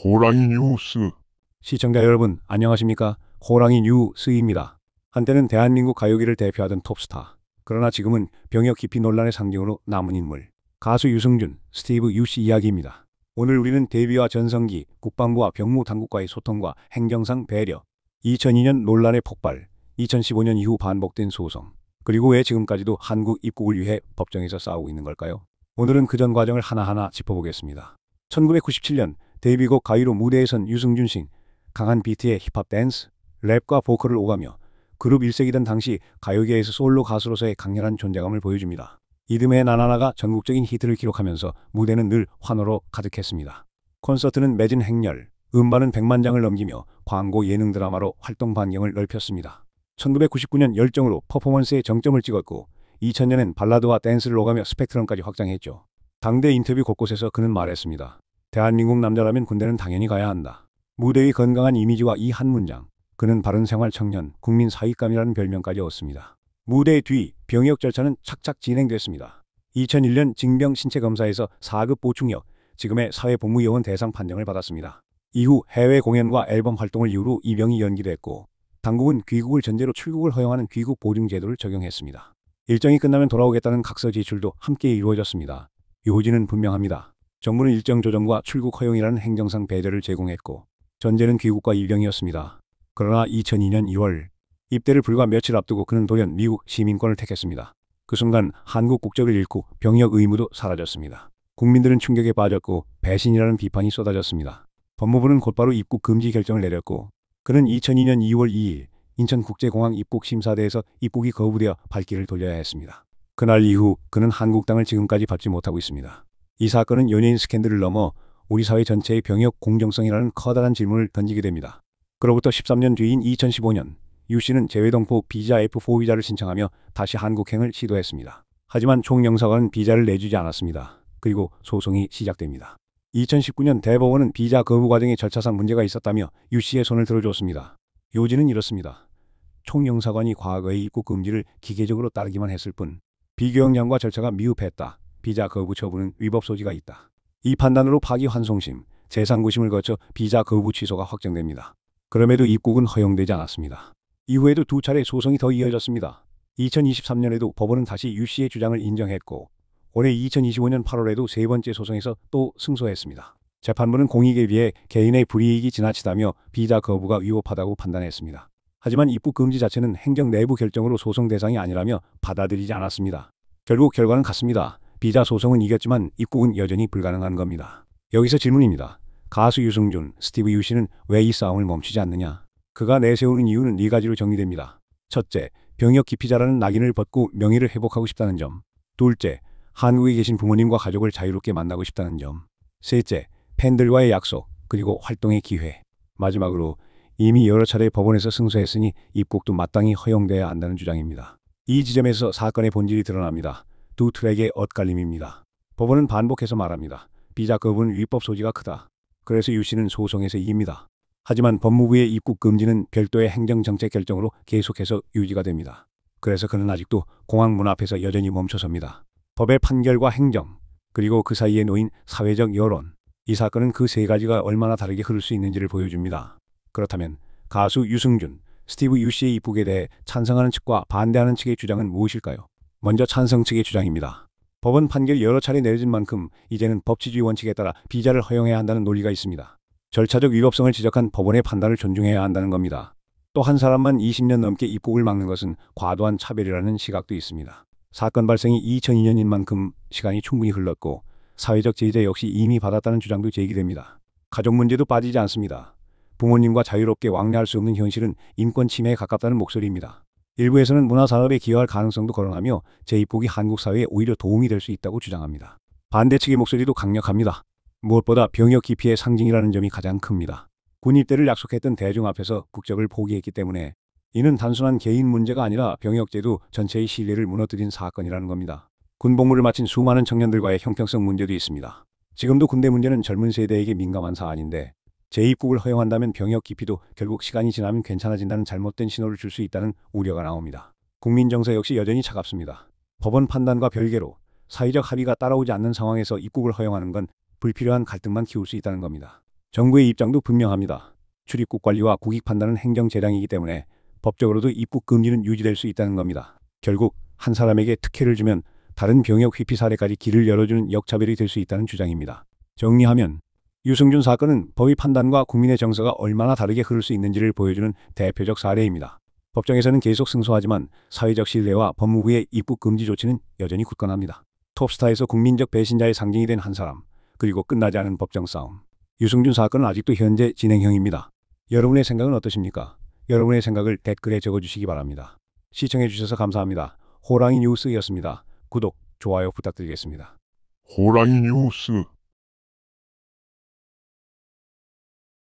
호랑이 뉴스. 시청자 여러분, 안녕하십니까? 호랑이 뉴스입니다. 한때는 대한민국 가요계를 대표하던 톱스타. 그러나 지금은 병역 기피 논란의 상징으로 남은 인물. 가수 유승준, 스티브 유씨 이야기입니다. 오늘 우리는 데뷔와 전성기, 국방부와 병무 당국과의 소통과 행정상 배려, 2002년 논란의 폭발, 2015년 이후 반복된 소송, 그리고 왜 지금까지도 한국 입국을 위해 법정에서 싸우고 있는 걸까요? 오늘은 그 전 과정을 하나하나 짚어보겠습니다. 1997년 데뷔곡 가위로 무대에 선 유승준 씨, 강한 비트의 힙합 댄스, 랩과 보컬을 오가며 그룹 1색이던 당시 가요계에서 솔로 가수로서의 강렬한 존재감을 보여줍니다. 이듬해 나나나가 전국적인 히트를 기록하면서 무대는 늘 환호로 가득했습니다. 콘서트는 매진 행렬, 음반은 100만 장을 넘기며 광고 예능 드라마로 활동 반경을 넓혔습니다. 1999년 열정으로 퍼포먼스에 정점을 찍었고 2000년엔 발라드와 댄스를 오가며 스펙트럼까지 확장했죠. 당대 인터뷰 곳곳에서 그는 말했습니다. 대한민국 남자라면 군대는 당연히 가야 한다. 무대 위 건강한 이미지와 이 한 문장, 그는 바른 생활 청년, 국민 사익감이라는 별명까지 얻습니다. 무대 뒤 병역 절차는 착착 진행됐습니다. 2001년 징병 신체 검사에서 4급 보충역, 지금의 사회복무요원 대상 판정을 받았습니다. 이후 해외 공연과 앨범 활동을 이유로 입영이 연기됐고 당국은 귀국을 전제로 출국을 허용하는 귀국 보증 제도를 적용했습니다. 일정이 끝나면 돌아오겠다는 각서 제출도 함께 이루어졌습니다. 요지는 분명합니다. 정부는 일정 조정과 출국 허용이라는 행정상 배려를 제공했고 전제는 귀국과 입영이었습니다. 그러나 2002년 2월 입대를 불과 며칠 앞두고 그는 돌연 미국 시민권을 택했습니다. 그 순간 한국 국적을 잃고 병역 의무도 사라졌습니다. 국민들은 충격에 빠졌고 배신이라는 비판이 쏟아졌습니다. 법무부는 곧바로 입국 금지 결정을 내렸고 그는 2002년 2월 2일 인천국제공항 입국심사대에서 입국이 거부되어 발길을 돌려야 했습니다. 그날 이후 그는 한국 땅을 지금까지 밟지 못하고 있습니다. 이 사건은 연예인 스캔들을 넘어 우리 사회 전체의 병역 공정성이라는 커다란 질문을 던지게 됩니다. 그로부터 13년 뒤인 2015년 유 씨는 재외동포 비자 F4 비자를 신청하며 다시 한국행을 시도했습니다. 하지만 총영사관은 비자를 내주지 않았습니다. 그리고 소송이 시작됩니다. 2019년 대법원은 비자 거부 과정에 절차상 문제가 있었다며 유 씨의 손을 들어줬습니다. 요지는 이렇습니다. 총영사관이 과거의 입국 금지를 기계적으로 따르기만 했을 뿐 비교역량과 절차가 미흡했다. 비자 거부 처분은 위법 소지가 있다. 이 판단으로 파기환송심, 재상구심을 거쳐 비자 거부 취소가 확정됩니다. 그럼에도 입국은 허용되지 않았습니다. 이후에도 두 차례 소송이 더 이어졌습니다. 2023년에도 법원은 다시 유 씨의 주장을 인정했고 올해 2025년 8월에도 세 번째 소송에서 또 승소했습니다. 재판부는 공익에 비해 개인의 불이익이 지나치다며 비자 거부가 위법하다고 판단했습니다. 하지만 입국 금지 자체는 행정 내부 결정으로 소송 대상이 아니라며 받아들이지 않았습니다. 결국 결과는 같습니다. 비자 소송은 이겼지만 입국은 여전히 불가능한 겁니다. 여기서 질문입니다. 가수 유승준, 스티브 유 씨는 왜 이 싸움을 멈추지 않느냐? 그가 내세우는 이유는 네 가지로 정리됩니다. 첫째, 병역 기피자라는 낙인을 벗고 명예를 회복하고 싶다는 점. 둘째, 한국에 계신 부모님과 가족을 자유롭게 만나고 싶다는 점. 셋째, 팬들과의 약속, 그리고 활동의 기회. 마지막으로 이미 여러 차례 법원에서 승소했으니 입국도 마땅히 허용돼야 한다는 주장입니다. 이 지점에서 사건의 본질이 드러납니다. 두 트랙의 엇갈림입니다. 법원은 반복해서 말합니다. 비자 거부는 위법 소지가 크다. 그래서 유 씨는 소송에서 이깁니다. 하지만 법무부의 입국 금지는 별도의 행정정책 결정으로 계속해서 유지가 됩니다. 그래서 그는 아직도 공항 문 앞에서 여전히 멈춰섭니다. 법의 판결과 행정, 그리고 그 사이에 놓인 사회적 여론. 이 사건은 그 세 가지가 얼마나 다르게 흐를 수 있는지를 보여줍니다. 그렇다면 가수 유승준, 스티브 유 씨의 입국에 대해 찬성하는 측과 반대하는 측의 주장은 무엇일까요? 먼저 찬성 측의 주장입니다. 법원 판결이 여러 차례 내려진 만큼 이제는 법치주의 원칙에 따라 비자를 허용해야 한다는 논리가 있습니다. 절차적 위법성을 지적한 법원의 판단을 존중해야 한다는 겁니다. 또 한 사람만 20년 넘게 입국을 막는 것은 과도한 차별이라는 시각도 있습니다. 사건 발생이 2002년인 만큼 시간이 충분히 흘렀고 사회적 제재 역시 이미 받았다는 주장도 제기됩니다. 가족 문제도 빠지지 않습니다. 부모님과 자유롭게 왕래할 수 없는 현실은 인권 침해에 가깝다는 목소리입니다. 일부에서는 문화산업에 기여할 가능성도 거론하며 재입국이 한국 사회에 오히려 도움이 될 수 있다고 주장합니다. 반대 측의 목소리도 강력합니다. 무엇보다 병역 기피의 상징이라는 점이 가장 큽니다. 군 입대를 약속했던 대중 앞에서 국적을 포기했기 때문에 이는 단순한 개인 문제가 아니라 병역제도 전체의 신뢰를 무너뜨린 사건이라는 겁니다. 군복무를 마친 수많은 청년들과의 형평성 문제도 있습니다. 지금도 군대 문제는 젊은 세대에게 민감한 사안인데 재입국을 허용한다면 병역 기피도 결국 시간이 지나면 괜찮아진다는 잘못된 신호를 줄 수 있다는 우려가 나옵니다. 국민 정서 역시 여전히 차갑습니다. 법원 판단과 별개로 사회적 합의가 따라오지 않는 상황에서 입국을 허용하는 건 불필요한 갈등만 키울 수 있다는 겁니다. 정부의 입장도 분명합니다. 출입국 관리와 국익 판단은 행정재량이기 때문에 법적으로도 입국 금지는 유지될 수 있다는 겁니다. 결국 한 사람에게 특혜를 주면 다른 병역 회피 사례까지 길을 열어주는 역차별이 될 수 있다는 주장입니다. 정리하면 유승준 사건은 법의 판단과 국민의 정서가 얼마나 다르게 흐를 수 있는지를 보여주는 대표적 사례입니다. 법정에서는 계속 승소하지만 사회적 신뢰와 법무부의 입국 금지 조치는 여전히 굳건합니다. 톱스타에서 국민적 배신자의 상징이 된 한 사람, 그리고 끝나지 않은 법정 싸움. 유승준 사건은 아직도 현재 진행형입니다. 여러분의 생각은 어떠십니까? 여러분의 생각을 댓글에 적어주시기 바랍니다. 시청해주셔서 감사합니다. 호랑이 뉴스였습니다. 구독, 좋아요 부탁드리겠습니다. 호랑이 뉴스